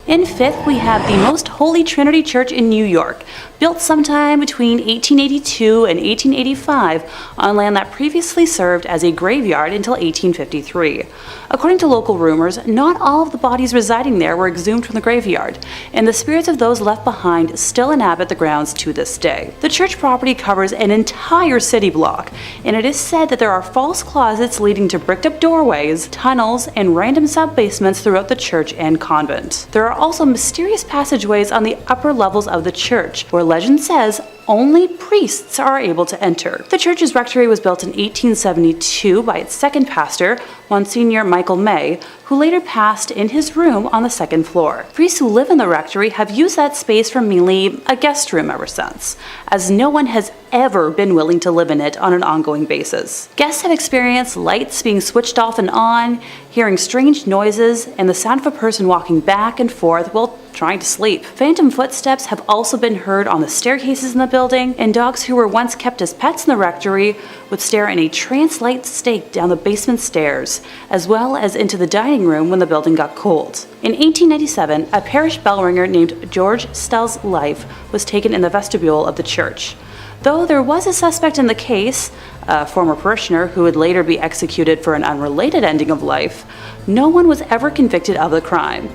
In fifth, we have the Most Holy Trinity Church in New York, built sometime between 1882 and 1885 on land that previously served as a graveyard until 1853. According to local rumors, not all of the bodies residing there were exhumed from the graveyard, and the spirits of those left behind still inhabit the grounds to this day. The church property covers an entire city block, and it is said that there are false closets leading to bricked-up doorways, tunnels, and random sub-basements throughout the church and convent. There are also mysterious passageways on the upper levels of the church, where legend says only priests are able to enter. The church's rectory was built in 1872 by its second pastor, Monsignor Michael May, who later passed in his room on the second floor. Priests who live in the rectory have used that space for mainly a guest room ever since, as no one has ever been willing to live in it on an ongoing basis. Guests have experienced lights being switched off and on, hearing strange noises, and the sound of a person walking back and forth while trying to sleep. Phantom footsteps have also been heard on the staircases in the building, and dogs who were once kept as pets in the rectory would stare in a trance-like state down the basement stairs, as well as into the dining room when the building got cold. In 1897, a parish bell ringer named George Stell's life was taken in the vestibule of the church. Though there was a suspect in the case, a former parishioner who would later be executed for an unrelated ending of life, no one was ever convicted of the crime.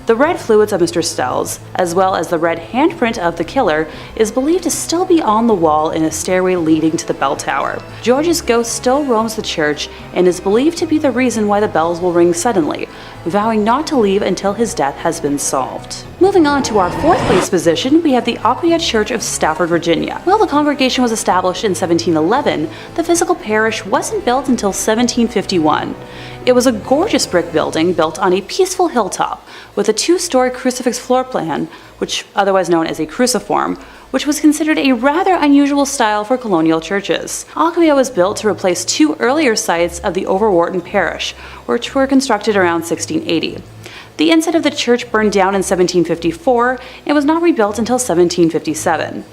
The red fluids of Mr. Stell's, as well as the red handprint of the killer, is believed to still be on the wall in a stairway leading to the bell tower. George's ghost still roams the church and is believed to be the reason why the bells will ring suddenly, vowing not to leave until his death has been solved. Moving on to our fourth place position, we have the Occurrences Church of Stafford, Virginia. While the congregation was established in 1711, the physical parish wasn't built until 1751. It was a gorgeous brick building built on a peaceful hilltop with a two-story crucifix floor plan, which otherwise known as a cruciform, which was considered a rather unusual style for colonial churches. Occurrences was built to replace two earlier sites of the Overwharton parish, which were constructed around 1680. The inside of the church burned down in 1754 and was not rebuilt until 1757.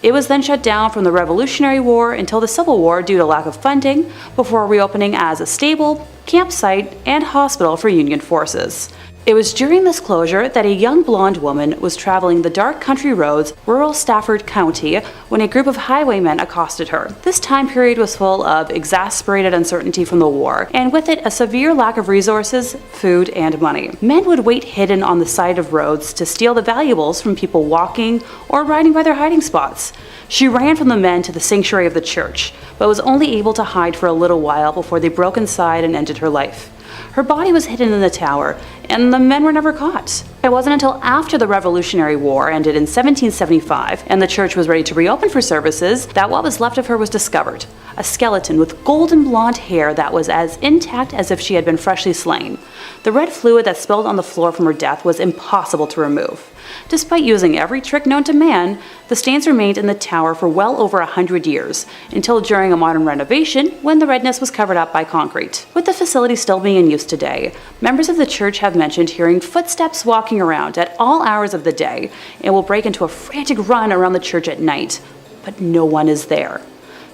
It was then shut down from the Revolutionary War until the Civil War due to lack of funding, before reopening as a stable, campsite, and hospital for Union forces. It was during this closure that a young blonde woman was traveling the dark country roads, rural Stafford County, when a group of highwaymen accosted her. This time period was full of exasperated uncertainty from the war, and with it a severe lack of resources, food, and money. Men would wait hidden on the side of roads to steal the valuables from people walking or riding by their hiding spots. She ran from the men to the sanctuary of the church, but was only able to hide for a little while before they broke inside and ended her life. Her body was hidden in the tower, and the men were never caught. It wasn't until after the Revolutionary War ended in 1775 and the church was ready to reopen for services that what was left of her was discovered, a skeleton with golden blonde hair that was as intact as if she had been freshly slain. The red fluid that spilled on the floor from her death was impossible to remove. Despite using every trick known to man, the stains remained in the tower for well over 100 years, until during a modern renovation when the redness was covered up by concrete. With the facility still being in use today, members of the church have mentioned hearing footsteps walking around at all hours of the day and will break into a frantic run around the church at night, but no one is there.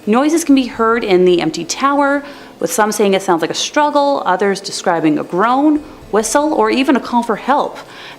Noises can be heard in the empty tower, with some saying it sounds like a struggle, others describing a groan, whistle, or even a call for help.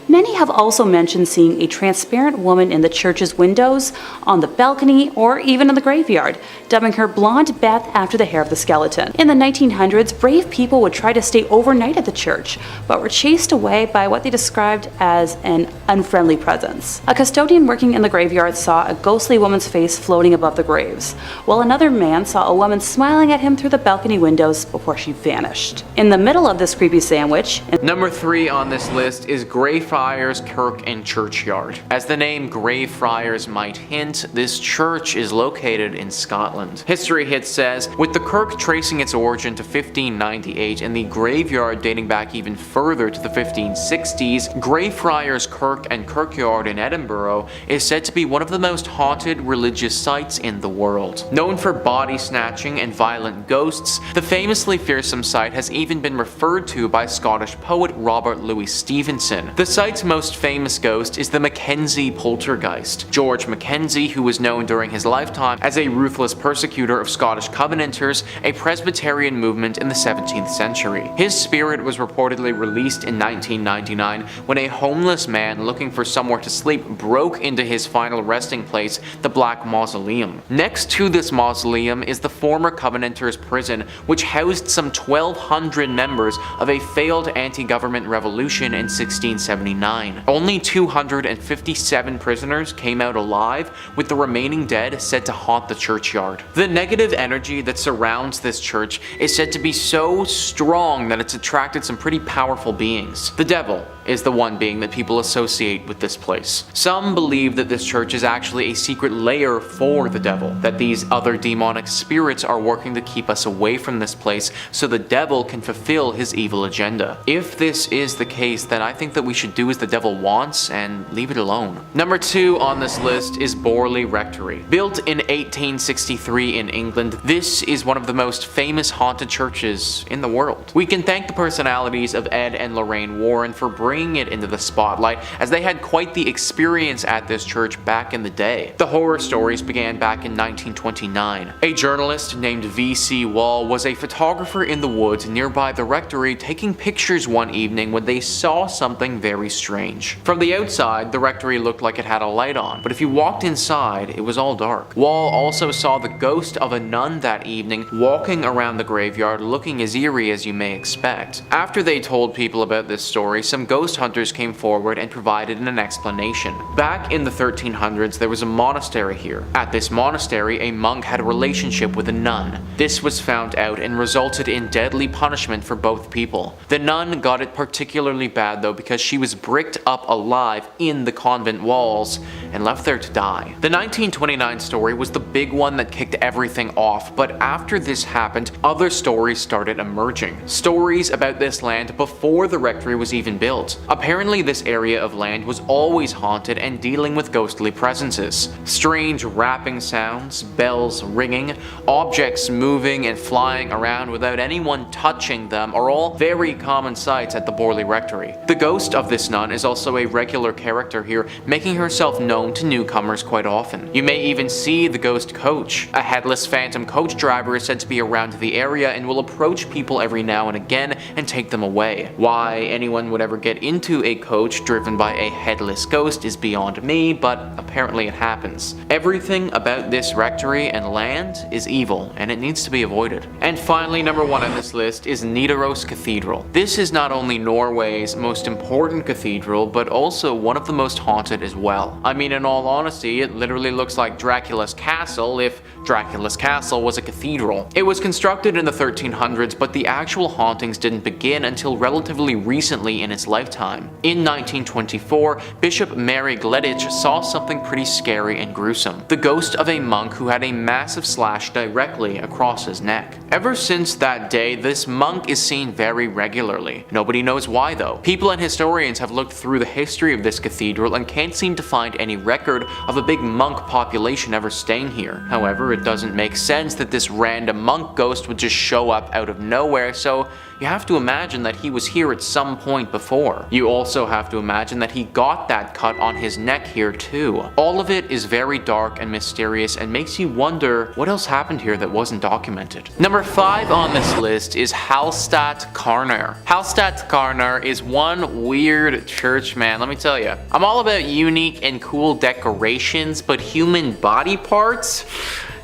Many have also mentioned seeing a transparent woman in the church's windows, on the balcony, or even in the graveyard, dubbing her Blonde Beth after the hair of the skeleton. In the 1900s, brave people would try to stay overnight at the church, but were chased away by what they described as an unfriendly presence. A custodian working in the graveyard saw a ghostly woman's face floating above the graves, while another man saw a woman smiling at him through the balcony windows before she vanished. In the middle of this creepy sandwich, Number 3 on this list is Greyfriars Kirk and Churchyard. As the name Greyfriars might hint, this church is located in Scotland. History Hit says, with the kirk tracing its origin to 1598 and the graveyard dating back even further to the 1560s, Greyfriars Kirk and Kirkyard in Edinburgh is said to be one of the most haunted religious sites in the world. Known for body snatching and violent ghosts, the famously fearsome site has even been referred to by Scottish poet Robert Louis Stevenson. The site's most famous ghost is the Mackenzie poltergeist. George Mackenzie, who was known during his lifetime as a ruthless persecutor of Scottish Covenanters, a Presbyterian movement in the 17th century. His spirit was reportedly released in 1999 when a homeless man looking for somewhere to sleep broke into his final resting place, the Black Mausoleum. Next to this mausoleum is the former Covenanters prison, which housed some 1,200 members of a failed anti-government revolution in 1679. Only 257 prisoners came out alive, with the remaining dead said to haunt the churchyard. The negative energy that surrounds this church is said to be so strong that it's attracted some pretty powerful beings. The devil is the one being that people associate with this place. Some believe that this church is actually a secret lair for the devil, that these other demonic spirits are working to keep us away from this place so the devil can fulfill his evil agenda. If this is the case, then I think that we should do as the devil wants and leave it alone. Number 2 on this list is Borley Rectory. Built in 1863 in England, this is one of the most famous haunted churches in the world. We can thank the personalities of Ed and Lorraine Warren for bringing it into the spotlight, as they had quite the experience at this church back in the day. The horror stories began back in 1929. A journalist named V.C. Wall was a photographer in the woods nearby the rectory taking pictures one evening when they saw something very strange. From the outside, the rectory looked like it had a light on, but if you walked inside, it was all dark. Wall also saw the ghost of a nun that evening walking around the graveyard looking as eerie as you may expect. After they told people about this story, some ghost hunters came forward and provided an explanation. Back in the 1300s, there was a monastery here. At this monastery, a monk had a relationship with a nun. This was found out and resulted in deadly punishment for both people. The nun got it particularly bad though, because she was bricked up alive in the convent walls and left there to die. The 1929 story was the big one that kicked everything off, but after this happened, other stories started emerging. Stories about this land before the rectory was even built. Apparently this area of land was always haunted and dealing with ghostly presences. Strange rapping sounds, bells ringing, objects moving and flying around without anyone touching them are all very common sights at the Borley Rectory. The ghost of this nun is also a regular character here, making herself known to newcomers quite often. You may even see the ghost coach. A headless phantom coach driver is said to be around the area and will approach people every now and again and take them away. Why anyone would ever get into a coach driven by a headless ghost is beyond me, but apparently it happens. Everything about this rectory and land is evil, and it needs to be avoided. And finally, number 1 on this list is Nidaros Cathedral. This is not only Norway's most important cathedral, but also one of the most haunted as well. I mean, in all honesty, it literally looks like Dracula's castle if Dracula's castle was a cathedral. It was constructed in the 1300s, but the actual hauntings didn't begin until relatively recently in its lifetime. In 1924, Bishop Mary Gleditch saw something pretty scary and gruesome. The ghost of a monk who had a massive slash directly across his neck. Ever since that day, this monk is seen very regularly. Nobody knows why though. People and historians have looked through the history of this cathedral and can't seem to find any record of a big monk population ever staying here. However, it doesn't make sense that this random monk ghost would just show up out of nowhere, so you have to imagine that he was here at some point before. You also have to imagine that he got that cut on his neck here too. All of it is very dark and mysterious and makes you wonder what else happened here that wasn't documented. Number 5 on this list is Hallstatt Karner. Hallstatt Karner is one weird church, man, let me tell you. I'm all about unique and cool decorations, but human body parts?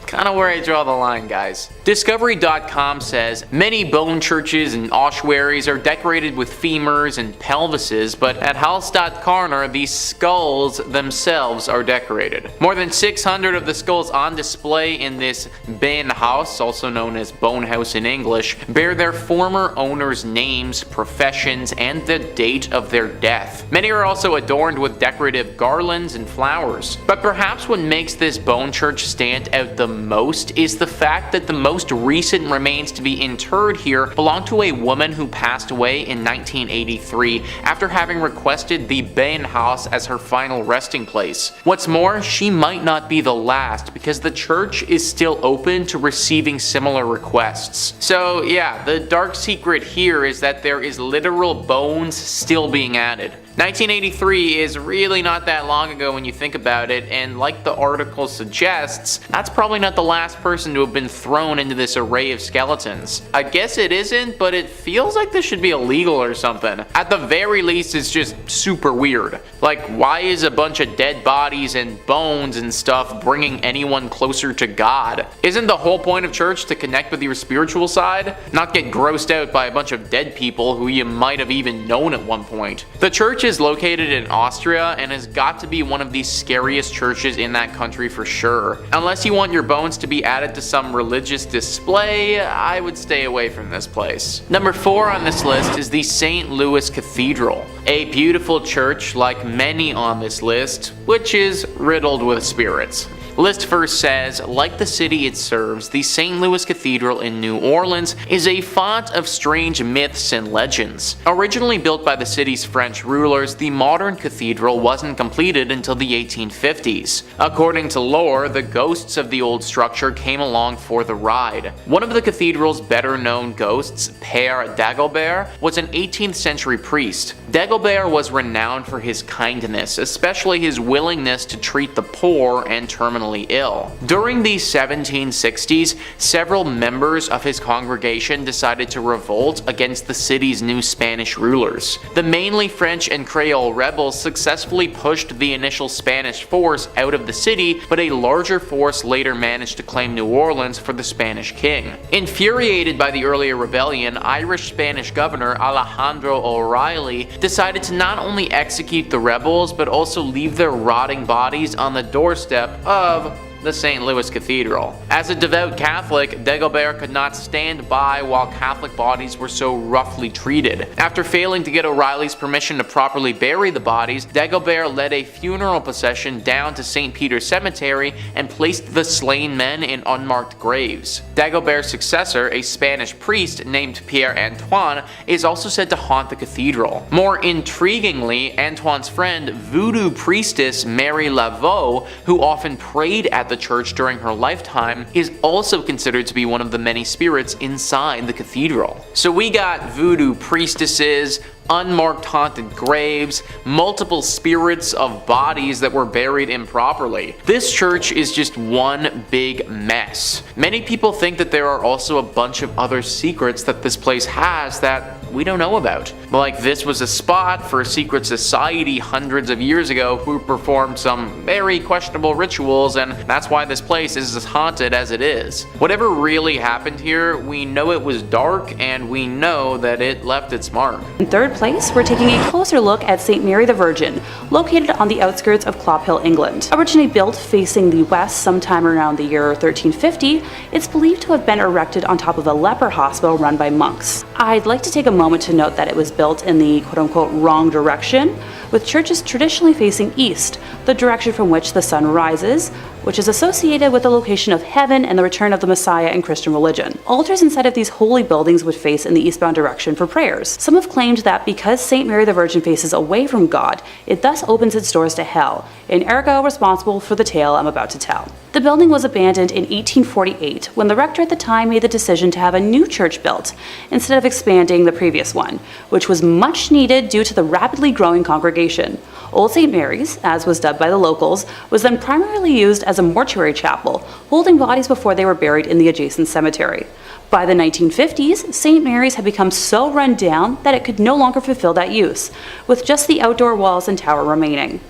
Kind of where I draw the line, guys. Discovery.com says many bone churches and ossuaries are decorated with femurs and pelvises, but at Hallstatt Karner, these skulls themselves are decorated. More than 600 of the skulls on display in this Benhaus, also known as Bone House in English, bear their former owners' names, professions, and the date of their death. Many are also adorned with decorative garlands and flowers. But perhaps what makes this bone church stand out the most is the fact that the most recent remains to be interred here belong to a woman who passed away in 1983 after having requested the Bain house as her final resting place. What's more, she might not be the last because the church is still open to receiving similar requests. So yeah, the dark secret here is that there is literal bones still being added. 1983 is really not that long ago when you think about it, and like the article suggests, that's probably not the last person to have been thrown into this array of skeletons. I guess it isn't, but it feels like this should be illegal or something. At the very least, it's just super weird. Like, why is a bunch of dead bodies and bones and stuff bringing anyone closer to God? Isn't the whole point of church to connect with your spiritual side? Not get grossed out by a bunch of dead people who you might have even known at one point. The church is located in Austria and has got to be one of the scariest churches in that country for sure. Unless you want your bones to be added to some religious display, I would stay away from this place. Number 4 on this list is the St. Louis Cathedral, a beautiful church like many on this list, which is riddled with spirits. List first says, like the city it serves, the St. Louis Cathedral in New Orleans is a font of strange myths and legends. Originally built by the city's French rulers, the modern cathedral wasn't completed until the 1850s. According to lore, the ghosts of the old structure came along for the ride. One of the cathedral's better known ghosts, Père Dagobert, was an 18th century priest. Dagobert was renowned for his kindness, especially his willingness to treat the poor and terminally ill. During the 1760s, several members of his congregation decided to revolt against the city's new Spanish rulers. The mainly French and Creole rebels successfully pushed the initial Spanish force out of the city, but a larger force later managed to claim New Orleans for the Spanish king. Infuriated by the earlier rebellion, Irish-Spanish governor Alejandro O'Reilly decided to not only execute the rebels, but also leave their rotting bodies on the doorstep of the St. Louis Cathedral. As a devout Catholic, Dagobert could not stand by while Catholic bodies were so roughly treated. After failing to get O'Reilly's permission to properly bury the bodies, Dagobert led a funeral procession down to St. Peter's Cemetery and placed the slain men in unmarked graves. Dagobert's successor, a Spanish priest named Pierre Antoine, is also said to haunt the cathedral. More intriguingly, Antoine's friend, voodoo priestess Mary Laveau, who often prayed at the church during her lifetime, is also considered to be one of the many spirits inside the cathedral. So we got voodoo priestesses, unmarked haunted graves, multiple spirits of bodies that were buried improperly. This church is just one big mess. Many people think that there are also a bunch of other secrets that this place has that we don't know about. Like this was a spot for a secret society hundreds of years ago who performed some very questionable rituals, and that's why this place is as haunted as it is. Whatever really happened here, we know it was dark and we know that it left its mark. In third place, we're taking a closer look at St. Mary the Virgin, located on the outskirts of Clophill, England. Originally built facing the west sometime around the year 1350, it's believed to have been erected on top of a leper hospital run by monks. I'd like to take a moment to note that it was built in the quote-unquote wrong direction, with churches traditionally facing east, the direction from which the sun rises, which is associated with the location of heaven and the return of the Messiah in Christian religion. Altars inside of these holy buildings would face in the eastbound direction for prayers. Some have claimed that because St. Mary the Virgin faces away from God, it thus opens its doors to hell, and ergo responsible for the tale I'm about to tell. The building was abandoned in 1848 when the rector at the time made the decision to have a new church built instead of expanding the previous one, which was much needed due to the rapidly growing congregation. Old St. Mary's, as was dubbed by the locals, was then primarily used as a mortuary chapel, holding bodies before they were buried in the adjacent cemetery. By the 1950s, St. Mary's had become so run down that it could no longer fulfill that use, with just the outdoor walls and tower remaining.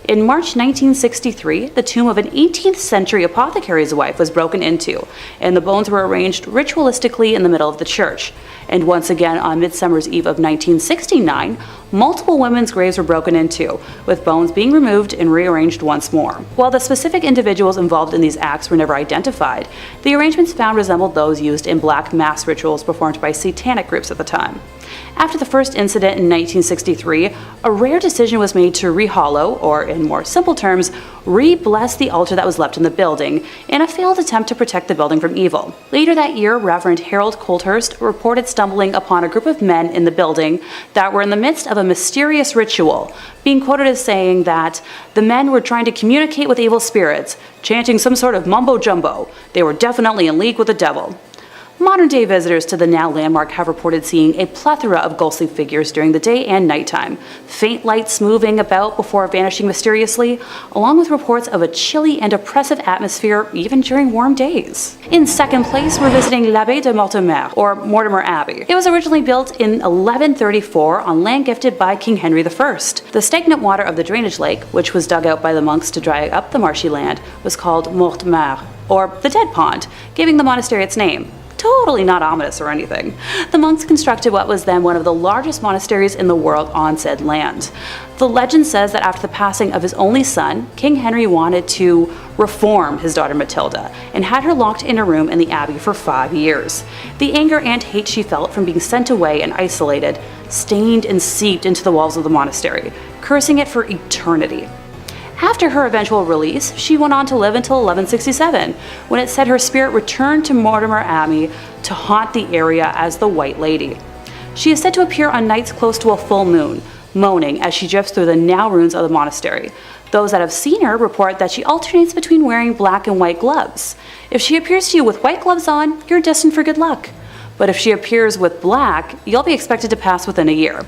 In March 1963, the tomb of an 18th century apothecary's wife was broken into, and the bones were arranged ritualistically in the middle of the church. And once again on Midsummer's Eve of 1969, multiple women's graves were broken into, with bones being removed and rearranged once more. While the specific individuals involved in these acts were never identified, the arrangements found resembled those used in black mass rituals performed by satanic groups at the time. After the first incident in 1963, a rare decision was made to re-hallow, or in more simple terms, re-bless the altar that was left in the building, in a failed attempt to protect the building from evil. Later that year, Reverend Harold Colthurst reported stumbling upon a group of men in the building that were in the midst of a mysterious ritual, being quoted as saying that the men were trying to communicate with evil spirits, chanting some sort of mumbo-jumbo. They were definitely in league with the devil. Modern-day visitors to the now landmark have reported seeing a plethora of ghostly figures during the day and nighttime, faint lights moving about before vanishing mysteriously, along with reports of a chilly and oppressive atmosphere even during warm days. In second place, we're visiting l'Abbaye de Mortemer, or Mortimer Abbey. It was originally built in 1134 on land gifted by King Henry I. The stagnant water of the drainage lake, which was dug out by the monks to dry up the marshy land, was called Mortemer, or the Dead Pond, giving the monastery its name. Totally not ominous or anything. The monks constructed what was then one of the largest monasteries in the world on said land. The legend says that after the passing of his only son, King Henry wanted to reform his daughter Matilda and had her locked in a room in the abbey for 5 years. The anger and hate she felt from being sent away and isolated stained and seeped into the walls of the monastery, cursing it for eternity. After her eventual release, she went on to live until 1167, when it said her spirit returned to Mortimer Abbey to haunt the area as the White Lady. She is said to appear on nights close to a full moon, moaning as she drifts through the now ruins of the monastery. Those that have seen her report that she alternates between wearing black and white gloves. If she appears to you with white gloves on, you're destined for good luck. But if she appears with black, you'll be expected to pass within a year.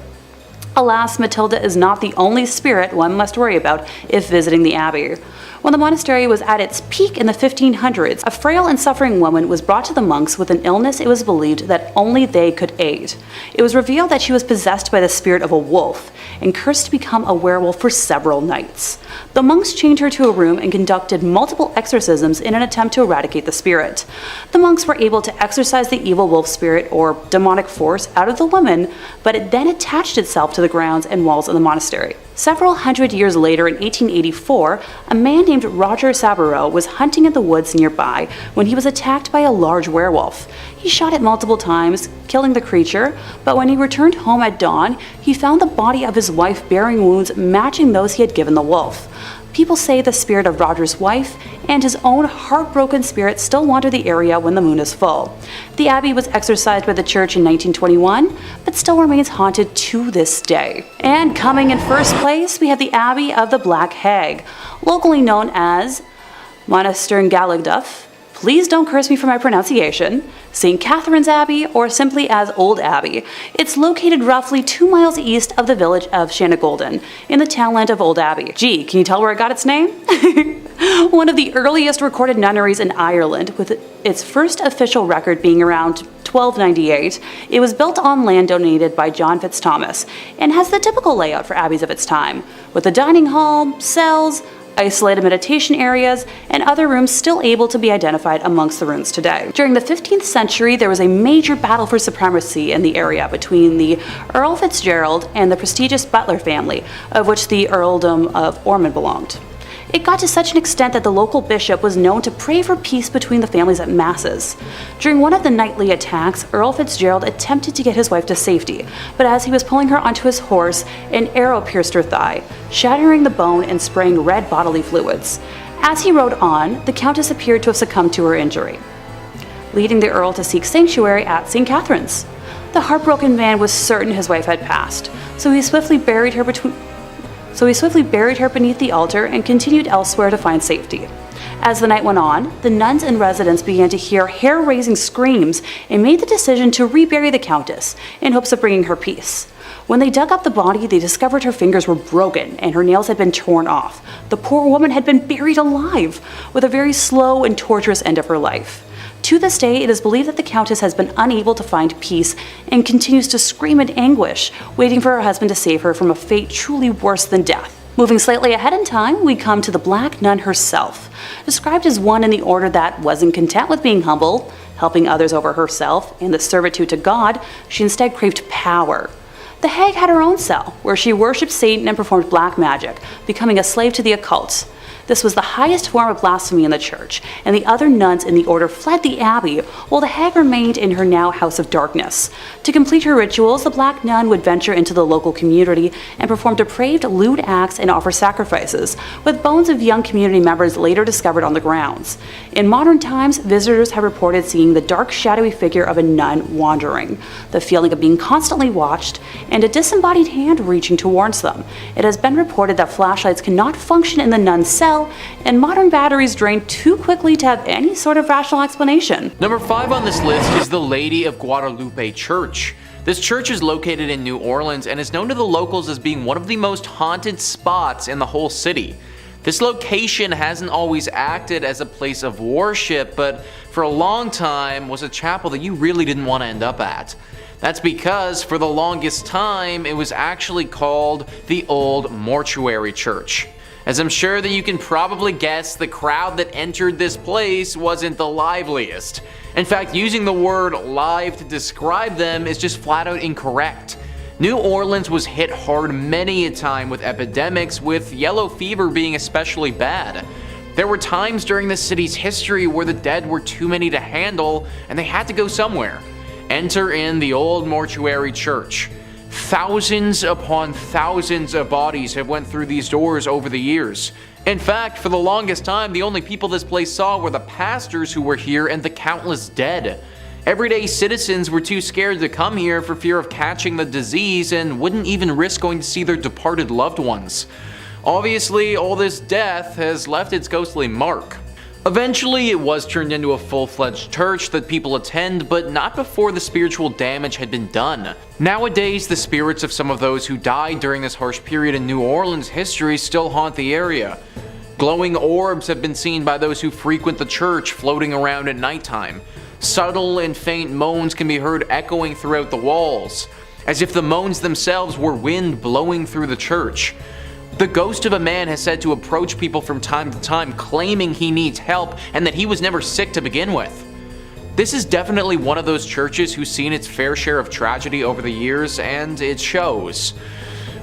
Alas, Matilda is not the only spirit one must worry about if visiting the abbey. When the monastery was at its peak in the 1500s, a frail and suffering woman was brought to the monks with an illness it was believed that only they could aid. It was revealed that she was possessed by the spirit of a wolf and cursed to become a werewolf for several nights. The monks chained her to a room and conducted multiple exorcisms in an attempt to eradicate the spirit. The monks were able to exorcise the evil wolf spirit or demonic force out of the woman, but it then attached itself to the grounds and walls of the monastery. Several hundred years later, in 1884, a man named Roger Saboureau was hunting in the woods nearby when he was attacked by a large werewolf. He shot it multiple times, killing the creature, but when he returned home at dawn, he found the body of his wife bearing wounds matching those he had given the wolf. People say the spirit of Roger's wife and his own heartbroken spirit still wander the area when the moon is full. The abbey was exorcised by the church in 1921, but still remains haunted to this day. And coming in first place, we have the Abbey of the Black Hag, locally known as Monasterngallagduff. Please don't curse me for my pronunciation. St. Catherine's Abbey, or simply as Old Abbey. It's located roughly 2 miles east of the village of Shanagolden, in the townland of Old Abbey. Gee, can you tell where it got its name? One of the earliest recorded nunneries in Ireland, with its first official record being around 1298, it was built on land donated by John Fitzthomas, and has the typical layout for abbeys of its time, with a dining hall, cells, isolated meditation areas, and other rooms still able to be identified amongst the ruins today. During the 15th century, there was a major battle for supremacy in the area between the Earl Fitzgerald and the prestigious Butler family, of which the Earldom of Ormond belonged. It got to such an extent that the local bishop was known to pray for peace between the families at masses. During one of the nightly attacks, Earl Fitzgerald attempted to get his wife to safety, but as he was pulling her onto his horse, an arrow pierced her thigh, shattering the bone and spraying red bodily fluids. As he rode on, the Countess appeared to have succumbed to her injury, leading the Earl to seek sanctuary at St. Catherine's. The heartbroken man was certain his wife had passed, so he swiftly buried her beneath the altar and continued elsewhere to find safety. As the night went on, the nuns and residents began to hear hair-raising screams and made the decision to rebury the Countess in hopes of bringing her peace. When they dug up the body, they discovered her fingers were broken and her nails had been torn off. The poor woman had been buried alive, with a very slow and torturous end of her life. To this day, it is believed that the Countess has been unable to find peace and continues to scream in anguish, waiting for her husband to save her from a fate truly worse than death. Moving slightly ahead in time, we come to the Black Nun herself. Described as one in the order that wasn't content with being humble, helping others over herself, and the servitude to God, she instead craved power. The hag had her own cell, where she worshipped Satan and performed black magic, becoming a slave to the occult. This was the highest form of blasphemy in the church, and the other nuns in the order fled the abbey, while the hag remained in her now house of darkness. To complete her rituals, the black nun would venture into the local community and perform depraved, lewd acts and offer sacrifices, with bones of young community members later discovered on the grounds. In modern times, visitors have reported seeing the dark, shadowy figure of a nun wandering, the feeling of being constantly watched, and a disembodied hand reaching towards them. It has been reported that flashlights cannot function in the nun's cell, and modern batteries drain too quickly to have any sort of rational explanation. Number 5 on this list is the Lady of Guadalupe Church. This church is located in New Orleans and is known to the locals as being one of the most haunted spots in the whole city. This location hasn't always acted as a place of worship, but for a long time was a chapel that you really didn't want to end up at. That's because for the longest time it was actually called the Old Mortuary Church. As I'm sure that you can probably guess, the crowd that entered this place wasn't the liveliest. In fact, using the word live to describe them is just flat out incorrect. New Orleans was hit hard many a time with epidemics, with yellow fever being especially bad. There were times during the city's history where the dead were too many to handle and they had to go somewhere. Enter in the Old Mortuary Church. Thousands upon thousands of bodies have went through these doors over the years. In fact, for the longest time, the only people this place saw were the pastors who were here and the countless dead. Everyday citizens were too scared to come here for fear of catching the disease and wouldn't even risk going to see their departed loved ones. Obviously, all this death has left its ghostly mark. Eventually, it was turned into a full-fledged church that people attend, but not before the spiritual damage had been done. Nowadays, the spirits of some of those who died during this harsh period in New Orleans history still haunt the area. Glowing orbs have been seen by those who frequent the church floating around at nighttime. Subtle and faint moans can be heard echoing throughout the walls, as if the moans themselves were wind blowing through the church. The ghost of a man has said to approach people from time to time claiming he needs help and that he was never sick to begin with. This is definitely one of those churches who's seen its fair share of tragedy over the years, and it shows.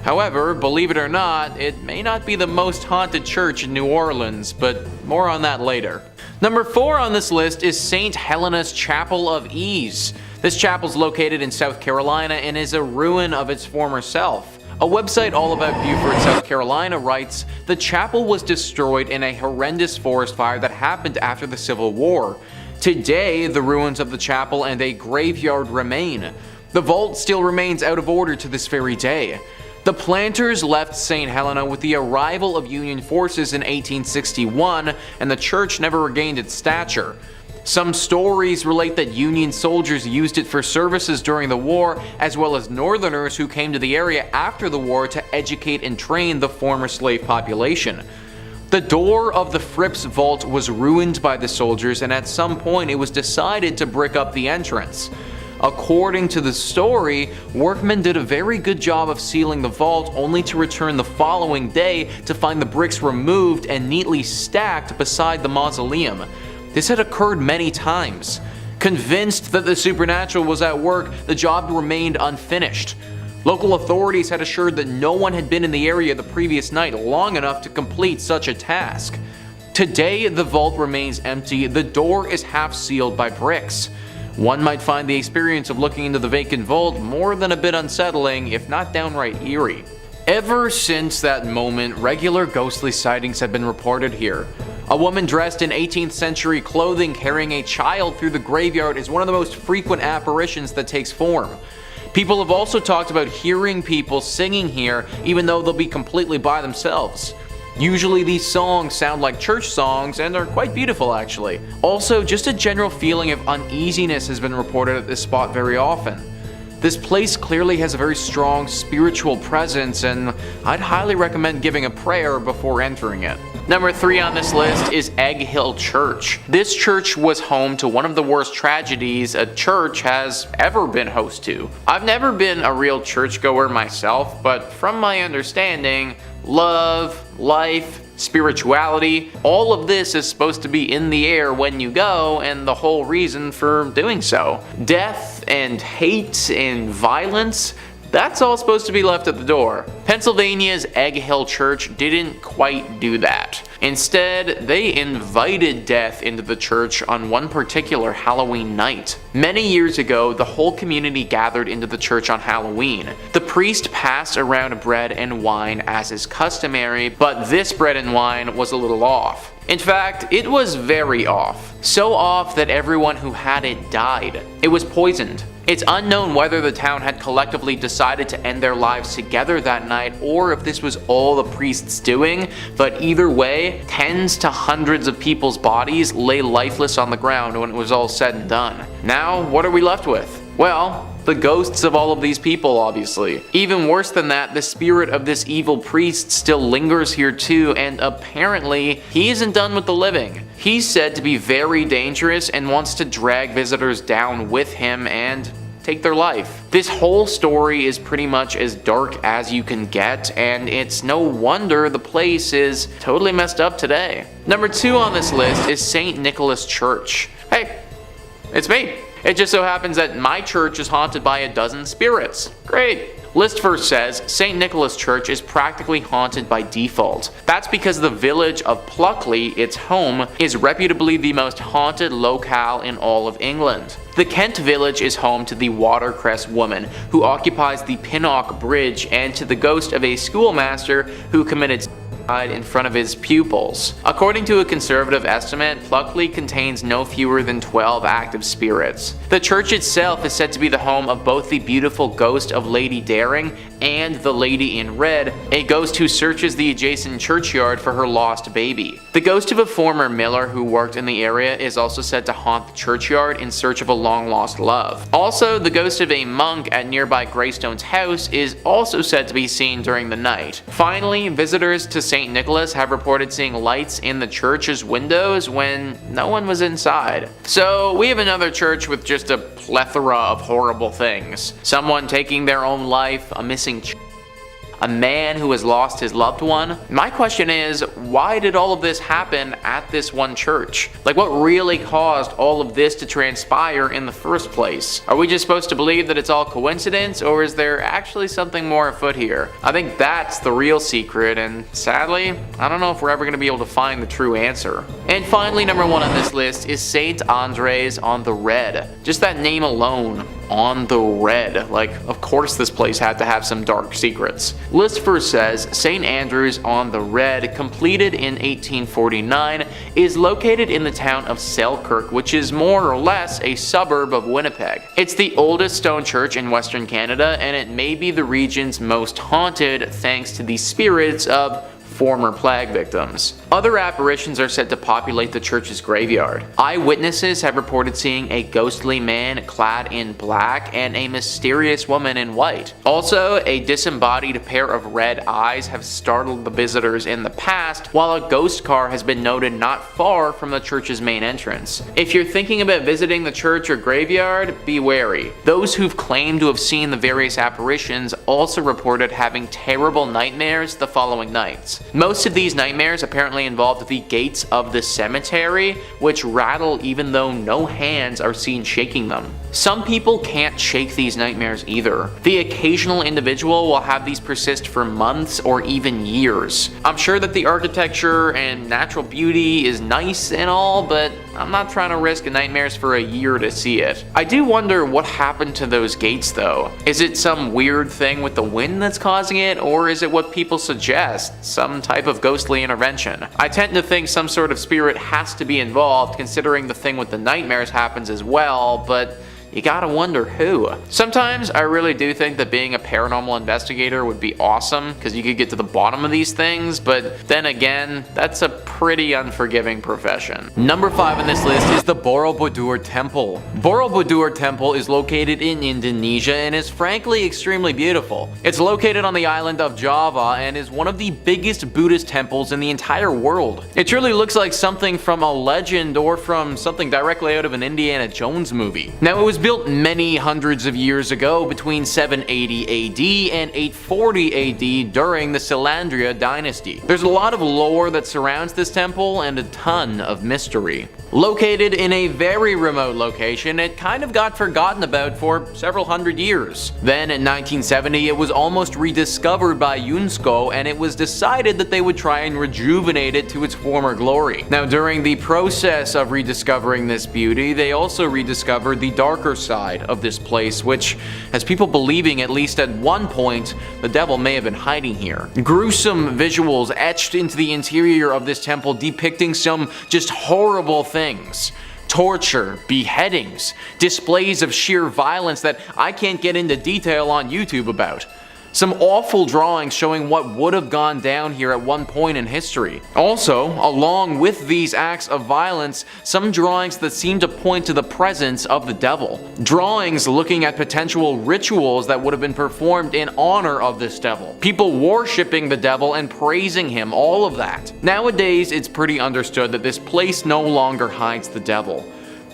However, believe it or not, it may not be the most haunted church in New Orleans, but more on that later. Number 4 on this list is St. Helena's Chapel of Ease. This chapel is located in South Carolina and is a ruin of its former self. A website all about Beaufort, South Carolina writes, "The chapel was destroyed in a horrendous forest fire that happened after the Civil War. Today, the ruins of the chapel and a graveyard remain. The vault still remains out of order to this very day. The planters left St. Helena with the arrival of Union forces in 1861, and the church never regained its stature. Some stories relate that Union soldiers used it for services during the war, as well as Northerners who came to the area after the war to educate and train the former slave population. The door of the Fripp's vault was ruined by the soldiers, and at some point it was decided to brick up the entrance. According to the story, workmen did a very good job of sealing the vault, only to return the following day to find the bricks removed and neatly stacked beside the mausoleum. This had occurred many times. Convinced that the supernatural was at work, the job remained unfinished. Local authorities had assured that no one had been in the area the previous night long enough to complete such a task. Today, the vault remains empty. The door is half sealed by bricks. One might find the experience of looking into the vacant vault more than a bit unsettling, if not downright eerie. Ever since that moment, regular ghostly sightings have been reported here. A woman dressed in 18th century clothing carrying a child through the graveyard is one of the most frequent apparitions that takes form. People have also talked about hearing people singing here even though they'll be completely by themselves. Usually these songs sound like church songs and are quite beautiful actually. Also, just a general feeling of uneasiness has been reported at this spot very often. This place clearly has a very strong spiritual presence, and I'd highly recommend giving a prayer before entering it. Number 3 on this list is Egg Hill Church. This church was home to one of the worst tragedies a church has ever been host to. I've never been a real churchgoer myself, but from my understanding, love, life, spirituality, all of this is supposed to be in the air when you go, and the whole reason for doing so. Death and hate and violence, that's all supposed to be left at the door. Pennsylvania's Egg Hill Church didn't quite do that. Instead, they invited death into the church on one particular Halloween night. Many years ago, the whole community gathered into the church on Halloween. The priest passed around bread and wine as is customary, but this bread and wine was a little off. In fact, it was very off. So off that everyone who had it died. It was poisoned. It's unknown whether the town had collectively decided to end their lives together that night or if this was all the priest's doing, but either way, tens to hundreds of people's bodies lay lifeless on the ground when it was all said and done. Now, what are we left with? Well, the ghosts of all of these people, obviously. Even worse than that, the spirit of this evil priest still lingers here too, and apparently, he isn't done with the living. He's said to be very dangerous and wants to drag visitors down with him and take their life. This whole story is pretty much as dark as you can get, and it's no wonder the place is totally messed up today. Number 2 on this list is St. Nicholas Church. Hey, it's me. It just so happens that my church is haunted by a dozen spirits. Great. List first says St. Nicholas Church is practically haunted by default. That's because the village of Pluckley, its home, is reputably the most haunted locale in all of England. The Kent village is home to the Watercress woman, who occupies the Pinnock Bridge, and to the ghost of a schoolmaster who committed in front of his pupils. According to a conservative estimate, Pluckley contains no fewer than 12 active spirits. The church itself is said to be the home of both the beautiful ghost of Lady Daring and the Lady in Red, a ghost who searches the adjacent churchyard for her lost baby. The ghost of a former miller who worked in the area is also said to haunt the churchyard in search of a long-lost love. Also, the ghost of a monk at nearby Greystone's house is also said to be seen during the night. Finally, visitors to St. Nicholas have reported seeing lights in the church's windows when no one was inside. So we have another church with just a plethora of horrible things. Someone taking their own life, a missing a man who has lost his loved one. My question is, why did all of this happen at this one church? Like, what really caused all of this to transpire in the first place? Are we just supposed to believe that it's all coincidence, or is there actually something more afoot here? I think that's the real secret, and sadly, I don't know if we're ever going to be able to find the true answer. And finally, number 1 on this list is St. Andres on the Red. Just that name alone. On the Red. Like, of course this place had to have some dark secrets. List first says St. Andrews on the Red, completed in 1849, is located in the town of Selkirk, which is more or less a suburb of Winnipeg. It's the oldest stone church in Western Canada, and it may be the region's most haunted thanks to the spirits of former plague victims. Other apparitions are said to populate the church's graveyard. Eyewitnesses have reported seeing a ghostly man clad in black and a mysterious woman in white. Also, a disembodied pair of red eyes have startled the visitors in the past, while a ghost car has been noted not far from the church's main entrance. If you're thinking about visiting the church or graveyard, be wary. Those who've claimed to have seen the various apparitions also reported having terrible nightmares the following nights. Most of these nightmares apparently involved the gates of the cemetery, which rattle even though no hands are seen shaking them. Some people can't shake these nightmares either. The occasional individual will have these persist for months or even years. I'm sure that the architecture and natural beauty is nice and all, but I'm not trying to risk nightmares for a year to see it. I do wonder what happened to those gates though. Is it some weird thing with the wind that's causing it, or is it what people suggest, some type of ghostly intervention? I tend to think some sort of spirit has to be involved, considering the thing with the nightmares happens as well, but you gotta wonder who. Sometimes I really do think that being a paranormal investigator would be awesome, because you could get to the bottom of these things, but then again, that's a pretty unforgiving profession. Number 5 on this list is the Borobudur Temple. Borobudur Temple is located in Indonesia and is frankly extremely beautiful. It's located on the island of Java and is one of the biggest Buddhist temples in the entire world. It truly looks like something from a legend or from something directly out of an Indiana Jones movie. Now, it was was built many hundreds of years ago between 780 AD and 840 AD during the Salandria dynasty. There's a lot of lore that surrounds this temple and a ton of mystery. Located in a very remote location, it kind of got forgotten about for several hundred years. Then in 1970 it was almost rediscovered by UNESCO, and it was decided that they would try and rejuvenate it to its former glory. Now during the process of rediscovering this beauty, they also rediscovered the darker side of this place, which has people believing at least at one point the devil may have been hiding here. Gruesome visuals etched into the interior of this temple depicting some just horrible things. Torture, beheadings, displays of sheer violence that I can't get into detail on YouTube about. Some awful drawings showing what would have gone down here at one point in history. Also, along with these acts of violence, some drawings that seem to point to the presence of the devil. Drawings looking at potential rituals that would have been performed in honor of this devil. People worshipping the devil and praising him, all of that. Nowadays, it's pretty understood that this place no longer hides the devil.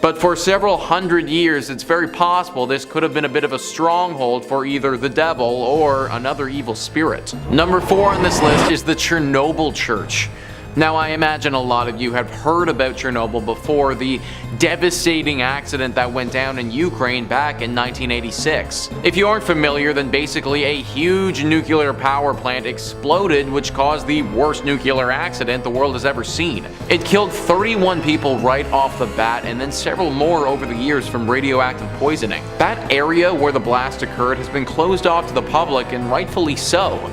But for several hundred years, it's very possible this could have been a bit of a stronghold for either the devil or another evil spirit. Number 4 on this list is the Chernobyl Church. Now I imagine a lot of you have heard about Chernobyl before, the devastating accident that went down in Ukraine back in 1986. If you aren't familiar, then basically a huge nuclear power plant exploded, which caused the worst nuclear accident the world has ever seen. It killed 31 people right off the bat, and then several more over the years from radioactive poisoning. That area where the blast occurred has been closed off to the public, and rightfully so.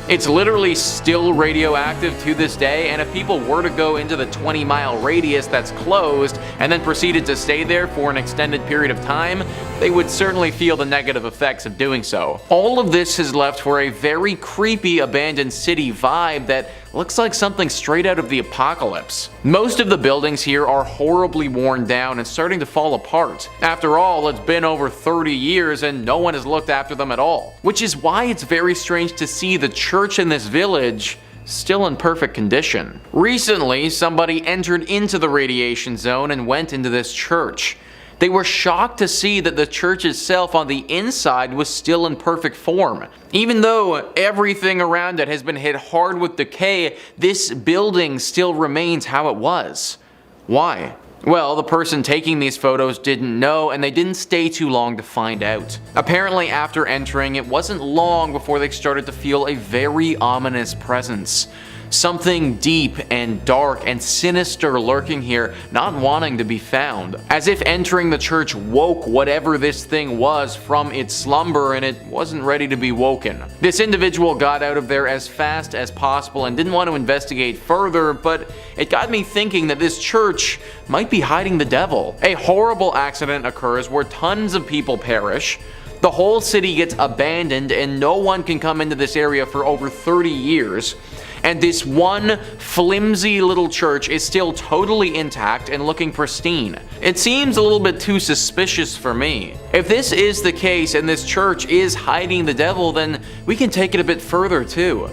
It's literally still radioactive to this day, and if people were to go into the 20-mile radius that's closed and then proceeded to stay there for an extended period of time, they would certainly feel the negative effects of doing so. All of this has left for a very creepy abandoned city vibe that looks like something straight out of the apocalypse. Most of the buildings here are horribly worn down and starting to fall apart. After all, it's been over 30 years and no one has looked after them at all. Which is why it's very strange to see the church in this village still in perfect condition. Recently, somebody entered into the radiation zone and went into this church. They were shocked to see that the church itself on the inside was still in perfect form. Even though everything around it has been hit hard with decay, this building still remains how it was. Why? Well, the person taking these photos didn't know, and they didn't stay too long to find out. Apparently, after entering, it wasn't long before they started to feel a very ominous presence. Something deep and dark and sinister lurking here, not wanting to be found. As if entering the church woke whatever this thing was from its slumber, and it wasn't ready to be woken. This individual got out of there as fast as possible and didn't want to investigate further, but it got me thinking that this church might be hiding the devil. A horrible accident occurs where tons of people perish. The whole city gets abandoned and no one can come into this area for over 30 years. And this one flimsy little church is still totally intact and looking pristine. It seems a little bit too suspicious for me. If this is the case and this church is hiding the devil, then we can take it a bit further too.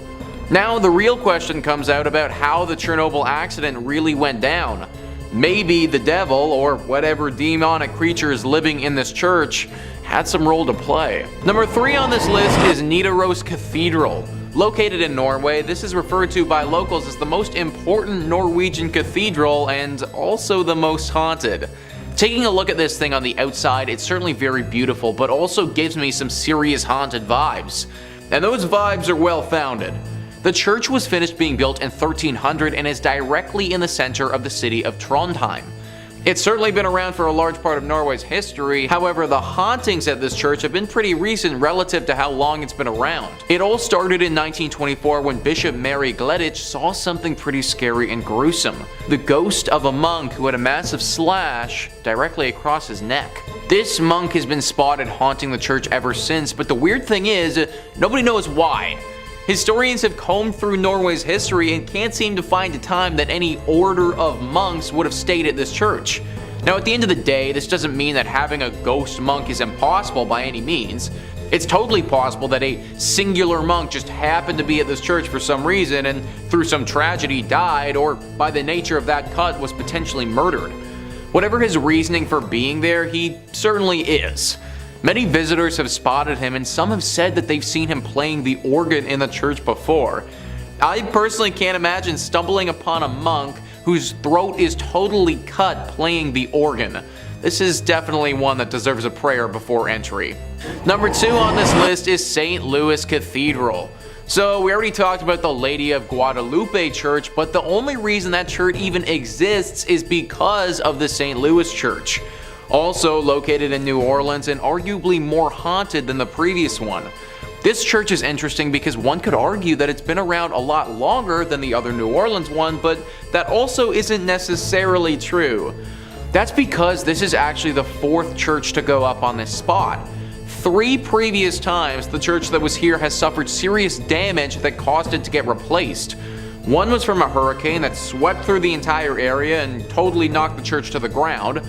Now the real question comes out about how the Chernobyl accident really went down. Maybe the devil, or whatever demonic creature is living in this church, had some role to play. Number 3 on this list is Nidaros Cathedral. Located in Norway, this is referred to by locals as the most important Norwegian cathedral and also the most haunted. Taking a look at this thing on the outside, it's certainly very beautiful, but also gives me some serious haunted vibes. And those vibes are well founded. The church was finished being built in 1300 and is directly in the center of the city of Trondheim. It's certainly been around for a large part of Norway's history, however the hauntings at this church have been pretty recent relative to how long it's been around. It all started in 1924 when Bishop Mary Gleditsch saw something pretty scary and gruesome. The ghost of a monk who had a massive slash directly across his neck. This monk has been spotted haunting the church ever since, but the weird thing is, nobody knows why. Historians have combed through Norway's history and can't seem to find a time that any order of monks would have stayed at this church. Now at the end of the day, this doesn't mean that having a ghost monk is impossible by any means. It's totally possible that a singular monk just happened to be at this church for some reason and through some tragedy died, or by the nature of that cut was potentially murdered. Whatever his reasoning for being there, he certainly is. Many visitors have spotted him, and some have said that they've seen him playing the organ in the church before. I personally can't imagine stumbling upon a monk whose throat is totally cut playing the organ. This is definitely one that deserves a prayer before entry. Number 2 on this list is St. Louis Cathedral. So we already talked about the Lady of Guadalupe Church, but the only reason that church even exists is because of the St. Louis Church. Also located in New Orleans and arguably more haunted than the previous one. This church is interesting because one could argue that it's been around a lot longer than the other New Orleans one, but that also isn't necessarily true. That's because this is actually the 4th church to go up on this spot. 3 previous times the church that was here has suffered serious damage that caused it to get replaced. One was from a hurricane that swept through the entire area and totally knocked the church to the ground.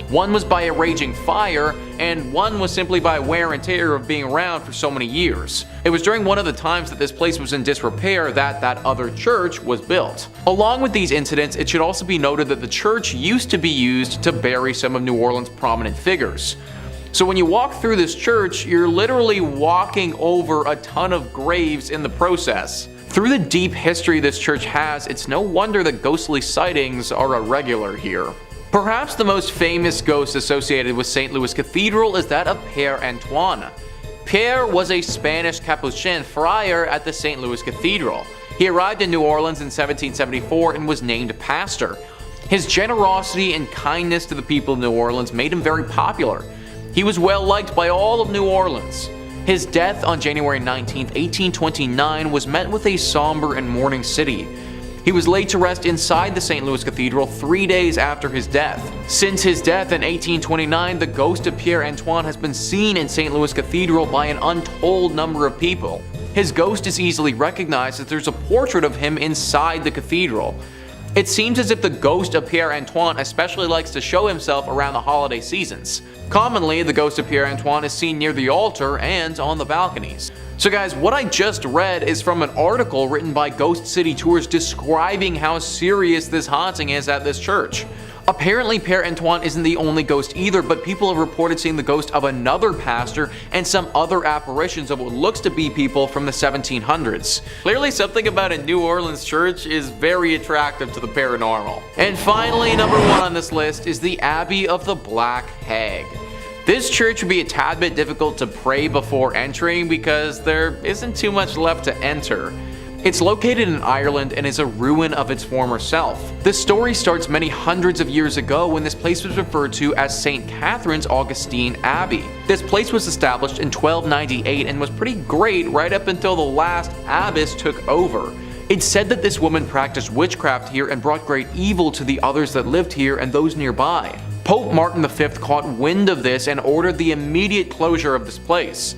One was by a raging fire, and one was simply by wear and tear of being around for so many years. It was during one of the times that this place was in disrepair that other church was built. Along with these incidents, it should also be noted that the church used to be used to bury some of New Orleans' prominent figures. So when you walk through this church, you're literally walking over a ton of graves in the process. Through the deep history this church has, it's no wonder that ghostly sightings are a regular here. Perhaps the most famous ghost associated with St. Louis Cathedral is that of Père Antoine. Père was a Spanish Capuchin friar at the St. Louis Cathedral. He arrived in New Orleans in 1774 and was named pastor. His generosity and kindness to the people of New Orleans made him very popular. He was well liked by all of New Orleans. His death on January 19, 1829 was met with a somber and mourning city. He was laid to rest inside the St. Louis Cathedral 3 days after his death. Since his death in 1829, the ghost of Père Antoine has been seen in St. Louis Cathedral by an untold number of people. His ghost is easily recognized as there's a portrait of him inside the cathedral. It seems as if the ghost of Père Antoine especially likes to show himself around the holiday seasons. Commonly, the ghost of Père Antoine is seen near the altar and on the balconies. So guys, what I just read is from an article written by Ghost City Tours describing how serious this haunting is at this church. Apparently Père Antoine isn't the only ghost either, but people have reported seeing the ghost of another pastor and some other apparitions of what looks to be people from the 1700s. Clearly something about a New Orleans church is very attractive to the paranormal. And finally, number 1 on this list is the Abbey of the Black Hag. This church would be a tad bit difficult to pray before entering because there isn't too much left to enter. It's located in Ireland and is a ruin of its former self. The story starts many hundreds of years ago when this place was referred to as St. Catherine's Augustine Abbey. This place was established in 1298 and was pretty great right up until the last abbess took over. It's said that this woman practiced witchcraft here and brought great evil to the others that lived here and those nearby. Pope Martin V caught wind of this and ordered the immediate closure of this place.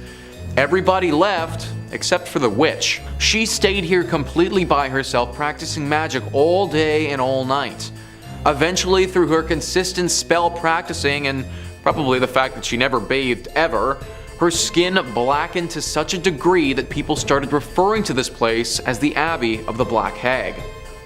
Everybody left, except for the witch. She stayed here completely by herself, practicing magic all day and all night. Eventually, through her consistent spell practicing and probably the fact that she never bathed ever, her skin blackened to such a degree that people started referring to this place as the Abbey of the Black Hag.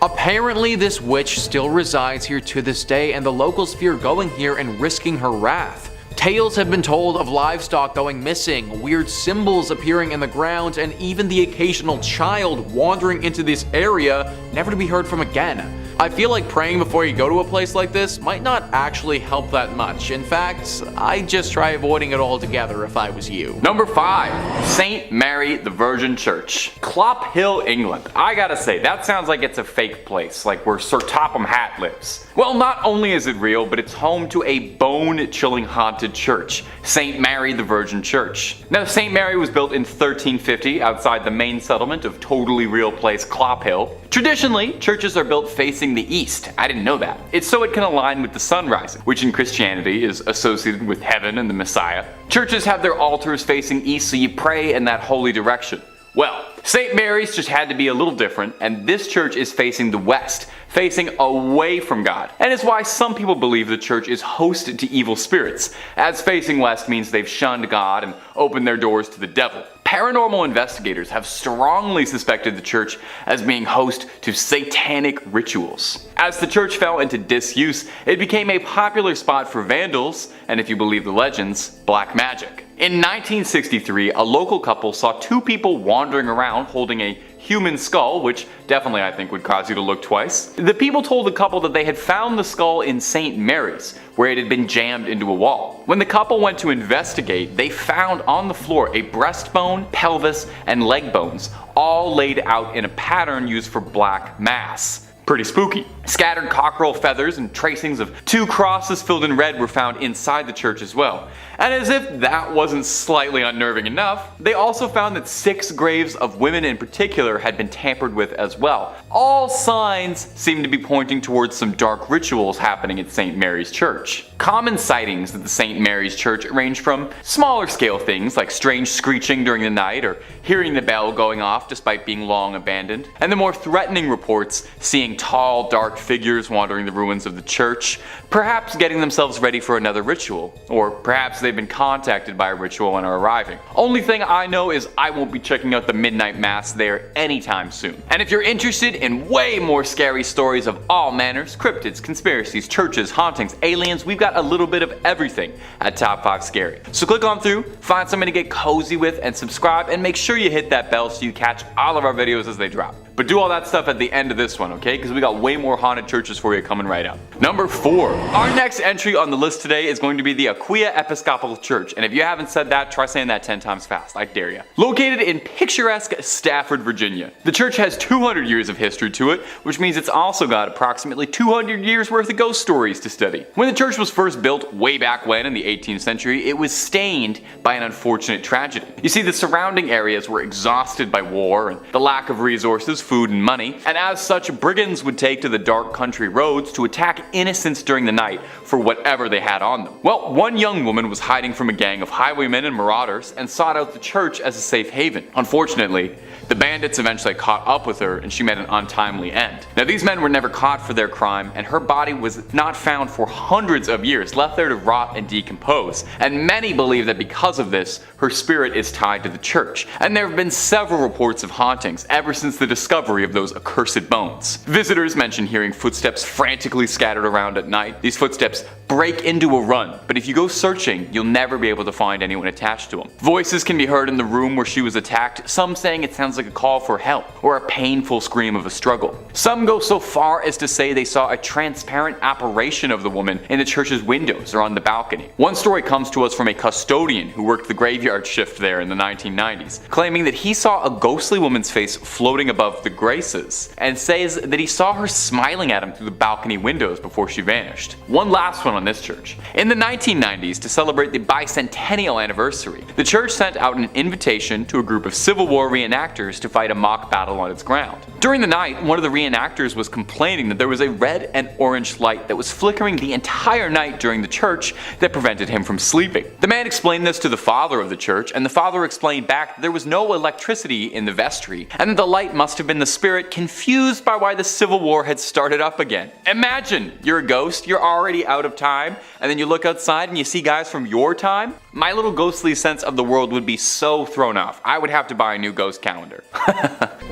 Apparently, this witch still resides here to this day, and the locals fear going here and risking her wrath. Tales have been told of livestock going missing, weird symbols appearing in the ground, and even the occasional child wandering into this area, never to be heard from again. I feel like praying before you go to a place like this might not actually help that much. In fact, I'd just try avoiding it altogether if I was you. Number 5. St. Mary the Virgin Church. Clop Hill, England. I gotta say, that sounds like it's a fake place, like where Sir Topham Hatt lives. Well, not only is it real, but it's home to a bone-chilling haunted church, St. Mary the Virgin Church. Now, St. Mary was built in 1350 outside the main settlement of totally real place Clop Hill. Traditionally, churches are built facing the east. I didn't know that. It's so it can align with the sun rising, which in Christianity is associated with heaven and the Messiah. Churches have their altars facing east, so you pray in that holy direction. Well, St. Mary's just had to be a little different, and this church is facing the west, facing away from God. And it's why some people believe the church is hosted to evil spirits, as facing west means they've shunned God and opened their doors to the devil. Paranormal investigators have strongly suspected the church as being host to satanic rituals. As the church fell into disuse, it became a popular spot for vandals, and if you believe the legends, black magic. In 1963, a local couple saw two people wandering around holding a human skull, which definitely I think would cause you to look twice. The people told the couple that they had found the skull in St. Mary's, where it had been jammed into a wall. When the couple went to investigate, they found on the floor a breastbone, pelvis, and leg bones, all laid out in a pattern used for black mass. Pretty spooky. Scattered cockerel feathers and tracings of two crosses filled in red were found inside the church as well. And as if that wasn't slightly unnerving enough, they also found that 6 graves of women in particular had been tampered with as well. All signs seem to be pointing towards some dark rituals happening at St. Mary's Church. Common sightings at the St. Mary's Church range from smaller scale things like strange screeching during the night or hearing the bell going off despite being long abandoned, and the more threatening reports seeing tall, dark figures wandering the ruins of the church, perhaps getting themselves ready for another ritual, or perhaps they've been contacted by a ritual and are arriving. Only thing I know is I won't be checking out the midnight mass there anytime soon. And if you're interested in way more scary stories of all manners, cryptids, conspiracies, churches, hauntings, aliens, we've got a little bit of everything at Top 5 Scary. So click on through, find something to get cozy with, and subscribe, and make sure you hit that bell so you catch all of our videos as they drop. But do all that stuff at the end of this one, okay? Because we got way more haunted churches for you coming right up. Number 4. Our next entry on the list today is going to be the Aquia Episcopal Church. And if you haven't said that, try saying that 10 times fast. I dare you. Located in picturesque Stafford, Virginia. The church has 200 years of history to it, which means it's also got approximately 200 years worth of ghost stories to study. When the church was first built way back when in the 18th century, it was stained by an unfortunate tragedy. You see, the surrounding areas were exhausted by war and the lack of resources, food, and money, and as such, brigands would take to the dark country roads to attack innocents during the night for whatever they had on them. Well, one young woman was hiding from a gang of highwaymen and marauders and sought out the church as a safe haven. Unfortunately, the bandits eventually caught up with her and she met an untimely end. Now, these men were never caught for their crime, and her body was not found for hundreds of years, left there to rot and decompose. And many believe that because of this, her spirit is tied to the church. And there have been several reports of hauntings ever since the discovery of those accursed bones. Visitors mention hearing footsteps frantically scattered around at night. These footsteps break into a run, but if you go searching, you'll never be able to find anyone attached to them. Voices can be heard in the room where she was attacked, some saying it sounds like a call for help or a painful scream of a struggle. Some go so far as to say they saw a transparent apparition of the woman in the church's windows or on the balcony. One story comes to us from a custodian who worked the graveyard shift there in the 1990s, claiming that he saw a ghostly woman's face floating above the graces, and says that he saw her smiling at him through the balcony windows before she vanished. One last one on this church. In the 1990s, to celebrate the bicentennial anniversary, the church sent out an invitation to a group of Civil War reenactors to fight a mock battle on its ground. During the night, one of the reenactors was complaining that there was a red and orange light that was flickering the entire night during the church that prevented him from sleeping. The man explained this to the father of the church, and the father explained back that there was no electricity in the vestry, and that the light must have been the spirit confused by why the Civil War had started up again. Imagine, you're a ghost, you're already out of time, and then you look outside and you see guys from your time? My little ghostly sense of the world would be so thrown off. I would have to buy a new ghost calendar.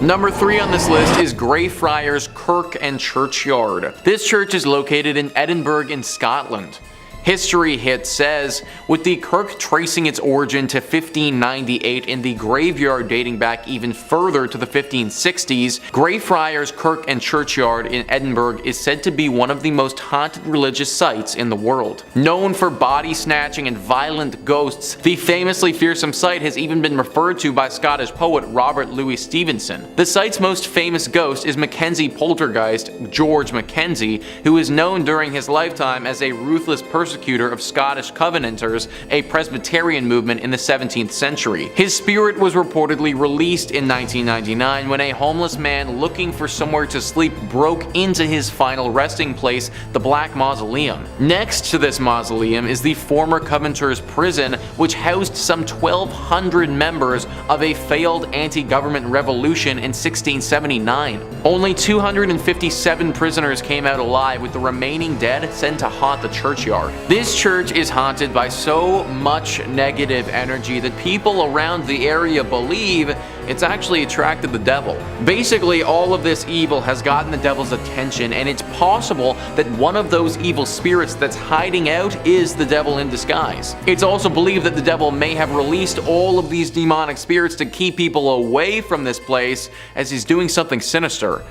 Number 3 on this list is Greyfriars Kirk and Churchyard. This church is located in Edinburgh in Scotland. History Hit says, with the kirk tracing its origin to 1598 and the graveyard dating back even further to the 1560s, Greyfriars Kirk and Churchyard in Edinburgh is said to be one of the most haunted religious sites in the world. Known for body snatching and violent ghosts, the famously fearsome site has even been referred to by Scottish poet Robert Louis Stevenson. The site's most famous ghost is Mackenzie poltergeist George Mackenzie, who is known during his lifetime as a ruthless persecutor of Scottish Covenanters, a Presbyterian movement in the 17th century. His spirit was reportedly released in 1999 when a homeless man looking for somewhere to sleep broke into his final resting place, the Black Mausoleum. Next to this mausoleum is the former Covenanters prison, which housed some 1,200 members of a failed anti-government revolution in 1679. Only 257 prisoners came out alive, with the remaining dead sent to haunt the churchyard. This church is haunted by so much negative energy that people around the area believe it's actually attracted the devil. Basically, all of this evil has gotten the devil's attention, and it's possible that one of those evil spirits that's hiding out is the devil in disguise. It's also believed that the devil may have released all of these demonic spirits to keep people away from this place as he's doing something sinister.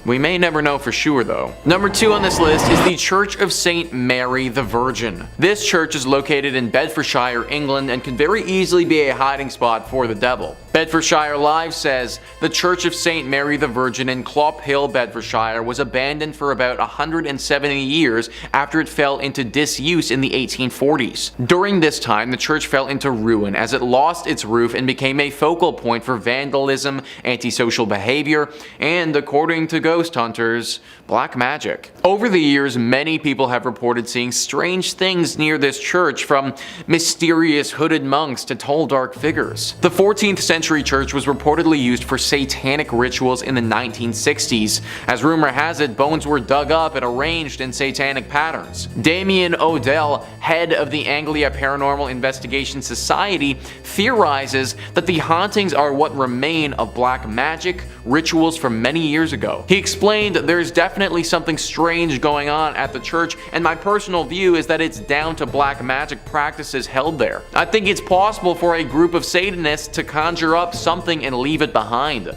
We may never know for sure though. Number 2 on this list is the Church of St. Mary the Virgin. This church is located in Bedfordshire, England, and could very easily be a hiding spot for the devil. Bedfordshire Live says, the Church of St. Mary the Virgin in Clop Hill, Bedfordshire was abandoned for about 170 years after it fell into disuse in the 1840s. During this time, the church fell into ruin as it lost its roof and became a focal point for vandalism, antisocial behavior, and, according to ghost hunters, black magic. Over the years, many people have reported seeing strange things near this church, from mysterious hooded monks to tall dark figures. The 14th century church was reportedly used for satanic rituals in the 1960s. As rumor has it, bones were dug up and arranged in satanic patterns. Damien Odell, head of the Anglia Paranormal Investigation Society, theorizes that the hauntings are what remain of black magic rituals from many years ago. He explained there's definitely something strange going on at the church, and my personal view is that it's down to black magic practices held there. I think it's possible for a group of Satanists to conjure up something and leave it behind.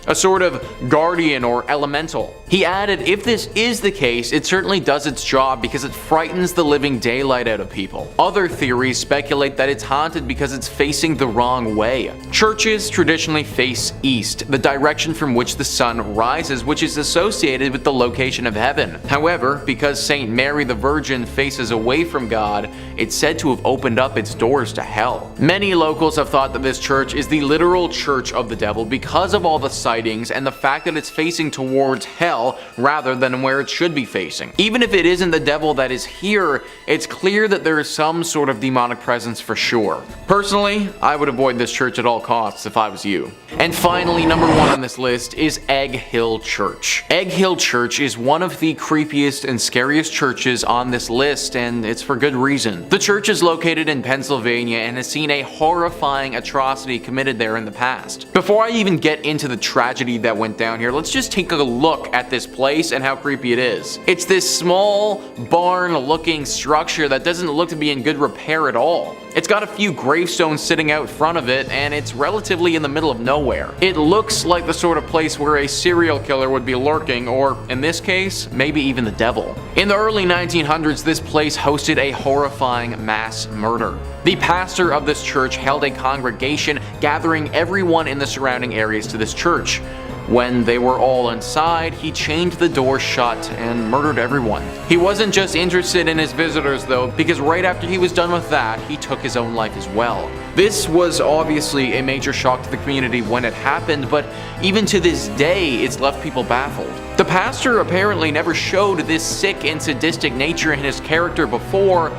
A sort of guardian or elemental. He added, if this is the case, it certainly does its job because it frightens the living daylight out of people. Other theories speculate that it's haunted because it's facing the wrong way. Churches traditionally face east, the direction from which the sun rises, which is associated with the location of heaven. However, because St. Mary the Virgin faces away from God, it's said to have opened up its doors to hell. Many locals have thought that this church is the literal church of the devil because of all the sightings and the fact that it's facing towards hell rather than where it should be facing. Even if it isn't the devil that is here, it's clear that there is some sort of demonic presence for sure. Personally, I would avoid this church at all costs if I was you. And finally, number 1 on this list is Egg Hill Church. Egg Hill Church is one of the creepiest and scariest churches on this list, and it's for good reason. The church is located in Pennsylvania and has seen a horrifying atrocity committed there in the past. Before I even get into the tragedy that went down here, let's just take a look at this place and how creepy it is. It's this small barn looking structure that doesn't look to be in good repair at all. It's got a few gravestones sitting out front of it, and it's relatively in the middle of nowhere. It looks like the sort of place where a serial killer would be lurking, or in this case, maybe even the devil. In the early 1900s, this place hosted a horrifying mass murder. The pastor of this church held a congregation, gathering everyone in the surrounding areas to this church. When they were all inside, he chained the door shut and murdered everyone. He wasn't just interested in his visitors though, because right after he was done with that, he took his own life as well. This was obviously a major shock to the community when it happened, but even to this day, it's left people baffled. The pastor apparently never showed this sick and sadistic nature in his character before,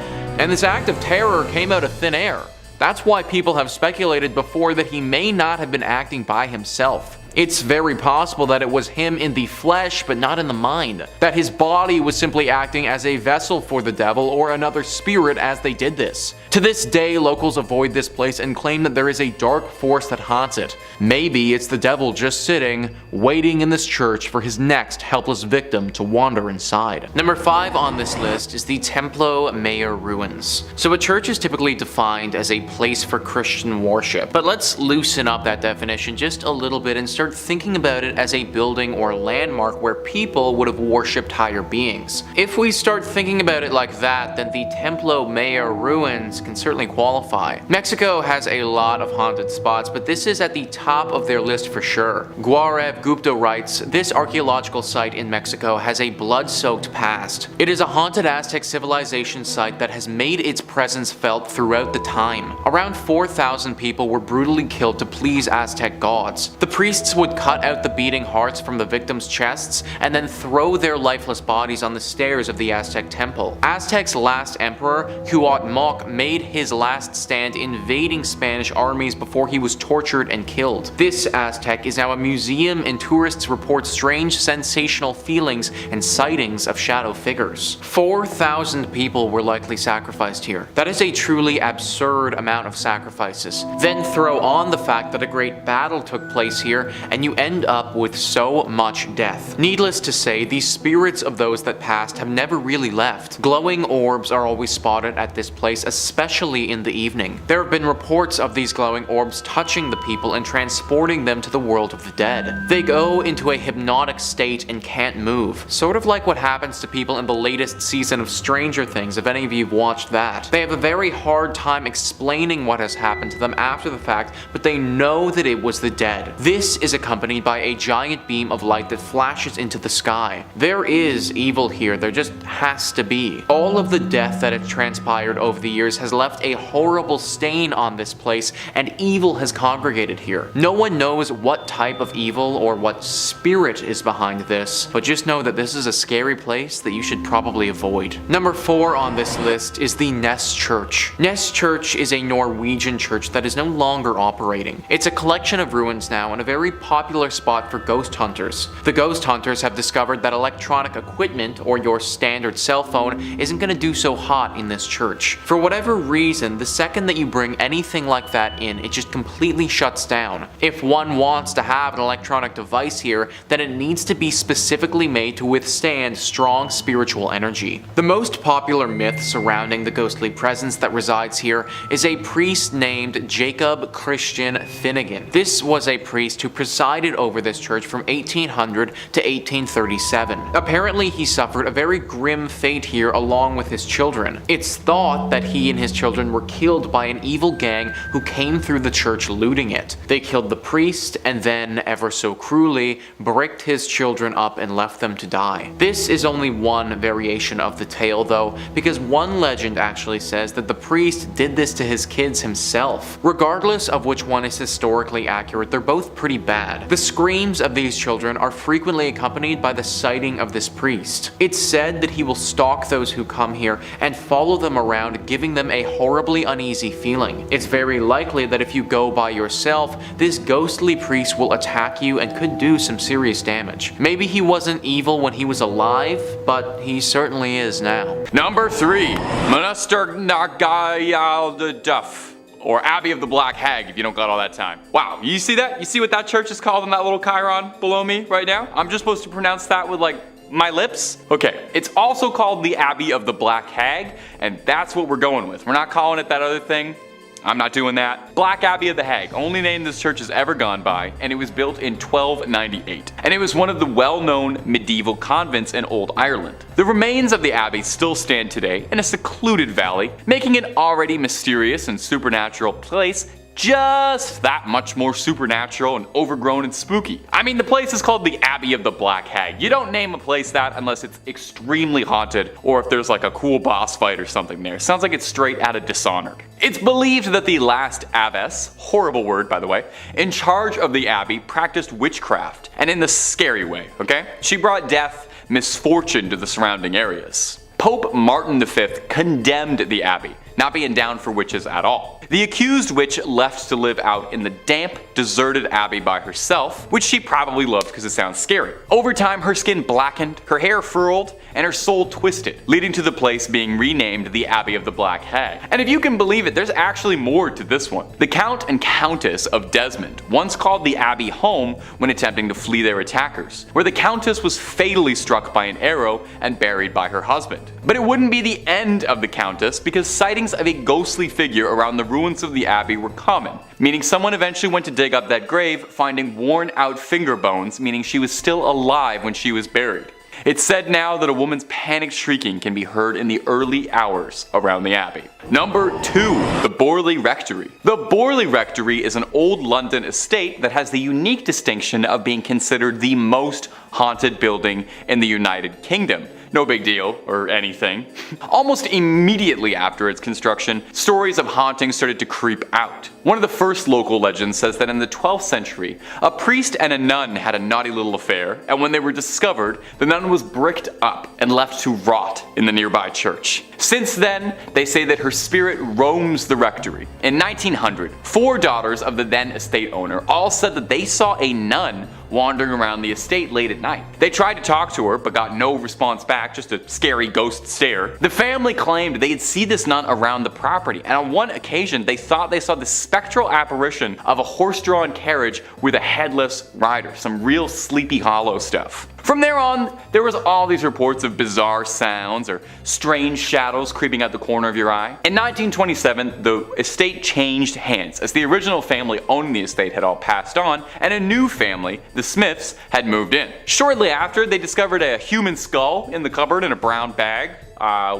and this act of terror came out of thin air. That's why people have speculated before that he may not have been acting by himself. It's very possible that it was him in the flesh, but not in the mind. That his body was simply acting as a vessel for the devil or another spirit as they did this. To this day, locals avoid this place and claim that there is a dark force that haunts it. Maybe it's the devil just sitting, waiting in this church for his next helpless victim to wander inside. Number 5 on this list is the Templo Mayor ruins. So a church is typically defined as a place for Christian worship, but let's loosen up that definition just a little bit and start thinking about it as a building or landmark where people would have worshipped higher beings. If we start thinking about it like that, then the Templo Mayor ruins can certainly qualify. Mexico has a lot of haunted spots, but this is at the top of their list for sure. Gaurav Gupta writes, this archaeological site in Mexico has a blood-soaked past. It is a haunted Aztec civilization site that has made its presence felt throughout the time. Around 4,000 people were brutally killed to please Aztec gods. The priests would cut out the beating hearts from the victims' chests and then throw their lifeless bodies on the stairs of the Aztec temple. Aztec's last emperor, Cuauhtémoc, made his last stand invading Spanish armies before he was tortured and killed. This Aztec is now a museum, and tourists report strange sensational feelings and sightings of shadow figures. 4,000 people were likely sacrificed here. That is a truly absurd amount of sacrifices. Then throw on the fact that a great battle took place here, and you end up with so much death. Needless to say, these spirits of those that passed have never really left. Glowing orbs are always spotted at this place, especially in the evening. There have been reports of these glowing orbs touching the people and transporting them to the world of the dead. They go into a hypnotic state and can't move, sort of like what happens to people in the latest season of Stranger Things, if any of you have watched that. They have a very hard time explaining what has happened to them after the fact, but they know that it was the dead. This is accompanied by a giant beam of light that flashes into the sky. There is evil here, there just has to be. All of the death that has transpired over the years has left a horrible stain on this place, and evil has congregated here. No one knows what type of evil or what spirit is behind this, but just know that this is a scary place that you should probably avoid. Number 4 on this list is the Ness Church. Ness Church is a Norwegian church that is no longer operating. It's a collection of ruins now and a very popular spot for ghost hunters. The ghost hunters have discovered that electronic equipment, or your standard cell phone, isn't going to do so hot in this church. For whatever reason, the second that you bring anything like that in, it just completely shuts down. If one wants to have an electronic device here, then it needs to be specifically made to withstand strong spiritual energy. The most popular myth surrounding the ghostly presence that resides here is a priest named Jacob Christian Finnegan. This was a priest who presided over this church from 1800 to 1837. Apparently, he suffered a very grim fate here along with his children. It's thought that he and his children were killed by an evil gang who came through the church looting it. They killed the priest and then, ever so cruelly, bricked his children up and left them to die. This is only one variation of the tale though, because one legend actually says that the priest did this to his kids himself. Regardless of which one is historically accurate, they're both pretty bad. The screams of these children are frequently accompanied by the sighting of this priest. It's said that he will stalk those who come here and follow them around, giving them a horribly uneasy feeling. It's very likely that if you go by yourself, this ghostly priest will attack you and could do some serious damage. Maybe he wasn't evil when he was alive, but he certainly is now. Number 3, Monaster Nagayal the Duff, or Abbey of the Black Hag if you don't got all that time. Wow, you see that? You see what that church is called in that little chyron below me right now? I'm just supposed to pronounce that with like my lips? Okay, it's also called the Abbey of the Black Hag, and that's what we're going with. We're not calling it that other thing. I'm not doing that. Black Abbey of the Hag, only name this church has ever gone by, and it was built in 1298. And it was one of the well-known medieval convents in Old Ireland. The remains of the abbey still stand today in a secluded valley, making it already mysterious and supernatural place just that much more supernatural and overgrown and spooky. I mean, the place is called the Abbey of the Black Hag. You don't name a place that unless it's extremely haunted or if there's like a cool boss fight or something there. Sounds like it's straight out of Dishonored. It's believed that the last abbess, horrible word by the way, in charge of the abbey practiced witchcraft, and in the scary way, okay? She brought death, misfortune to the surrounding areas. Pope Martin V condemned the abbey, not being down for witches at all. The accused witch left to live out in the damp, deserted abbey by herself, which she probably loved because it sounds scary. Over time, her skin blackened, her hair furled, and her soul twisted, leading to the place being renamed the Abbey of the Black Hag. And if you can believe it, there's actually more to this one. The Count and Countess of Desmond once called the abbey home when attempting to flee their attackers, where the Countess was fatally struck by an arrow and buried by her husband. But it wouldn't be the end of the Countess, because sightings of a ghostly figure around the ruins of the abbey were common, meaning someone eventually went to dig up that grave, finding worn out finger bones, meaning she was still alive when she was buried. It's said now that a woman's panicked shrieking can be heard in the early hours around the abbey. Number 2, the Borley Rectory. The Borley Rectory is an old London estate that has the unique distinction of being considered the most haunted building in the United Kingdom. No big deal, or anything. Almost immediately after its construction, stories of hauntings started to creep out. One of the first local legends says that in the 12th century, a priest and a nun had a naughty little affair, and when they were discovered, the nun was bricked up and left to rot in the nearby church. Since then, they say that her spirit roams the rectory. In 1900, 4 daughters of the then estate owner all said that they saw a nun wandering around the estate late at night. They tried to talk to her, but got no response back, just a scary ghost stare. The family claimed they'd see this nun around the property, and on one occasion they thought they saw the spectral apparition of a horse-drawn carriage with a headless rider. Some real Sleepy Hollow stuff. From there on, there was all these reports of bizarre sounds or strange shadows creeping out the corner of your eye. In 1927, the estate changed hands as the original family owning the estate had all passed on, and a new family, the Smiths, had moved in. Shortly after, they discovered a human skull in the cupboard in a brown bag.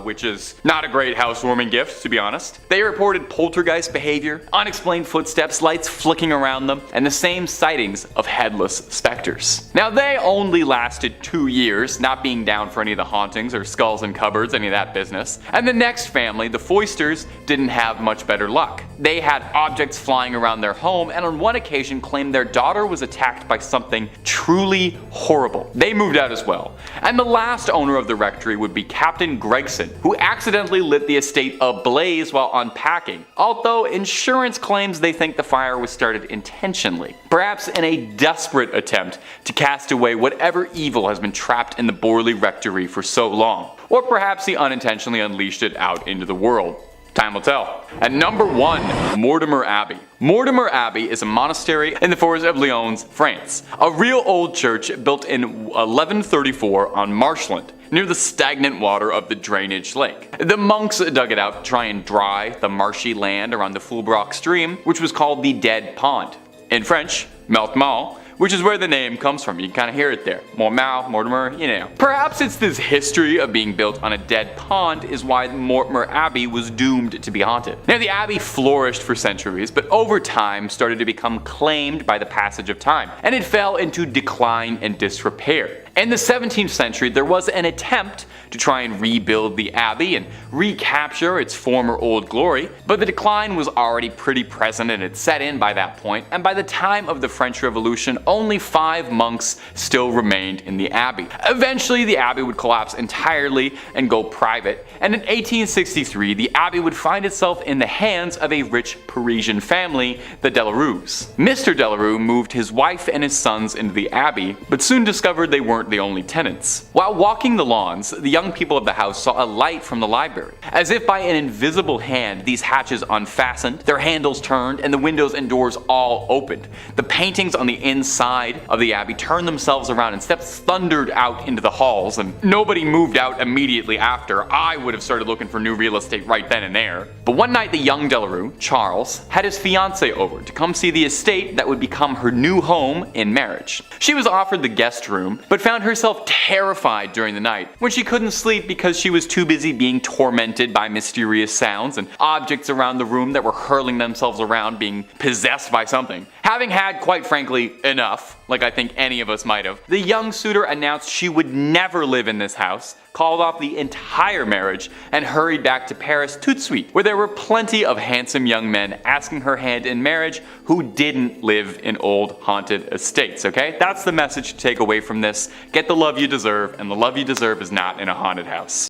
Which is not a great housewarming gift, to be honest. They reported poltergeist behavior, unexplained footsteps, lights flicking around them, and the same sightings of headless specters. Now, they only lasted 2 years, not being down for any of the hauntings or skulls in cupboards, any of that business. And the next family, the Foysters, didn't have much better luck. They had objects flying around their home, and on one occasion claimed their daughter was attacked by something truly horrible. They moved out as well. And the last owner of the rectory would be Captain Gregson, who accidentally lit the estate ablaze while unpacking, although insurance claims they think the fire was started intentionally, perhaps in a desperate attempt to cast away whatever evil has been trapped in the Borley rectory for so long, or perhaps he unintentionally unleashed it out into the world. Time will tell. At number 1, Mortimer Abbey. Mortimer Abbey is a monastery in the forest of Lyons, France. A real old church built in 1134 on marshland, near the stagnant water of the drainage lake. The monks dug it out to try and dry the marshy land around the Fulbrock stream, which was called the Dead Pond. In French, Meltmal, which is where the name comes from. You can kind of hear it there. Mortimer, you know. Perhaps it's this history of being built on a dead pond is why Mortimer Abbey was doomed to be haunted. Now, the abbey flourished for centuries, but over time started to become claimed by the passage of time, and it fell into decline and disrepair. In the 17th century, there was an attempt to try and rebuild the abbey and recapture its former old glory, but the decline was already pretty present and had set in by that point, and by the time of the French Revolution, only 5 monks still remained in the abbey. Eventually, the abbey would collapse entirely and go private, and in 1863, the abbey would find itself in the hands of a rich Parisian family, the Delarues. Mr. Delarue moved his wife and his sons into the abbey, but soon discovered they weren't the only tenants. While walking the lawns, the young people of the house saw a light from the library. As if by an invisible hand, these hatches unfastened, their handles turned, and the windows and doors all opened. The paintings on the inside of the abbey turned themselves around and steps thundered out into the halls, and nobody moved out immediately after. I would have started looking for new real estate right then and there. But one night, the young Delarue, Charles, had his fiancée over to come see the estate that would become her new home in marriage. She was offered the guest room, but found herself terrified during the night when she couldn't sleep because she was too busy being tormented by mysterious sounds and objects around the room that were hurling themselves around, being possessed by something. Having had, quite frankly, enough, like I think any of us might have, the young suitor announced she would never live in this house, called off the entire marriage, and hurried back to Paris tout de suite, where there were plenty of handsome young men asking her hand in marriage who didn't live in old haunted estates, okay? That's the message to take away from this. Get the love you deserve, and the love you deserve is not in a haunted house.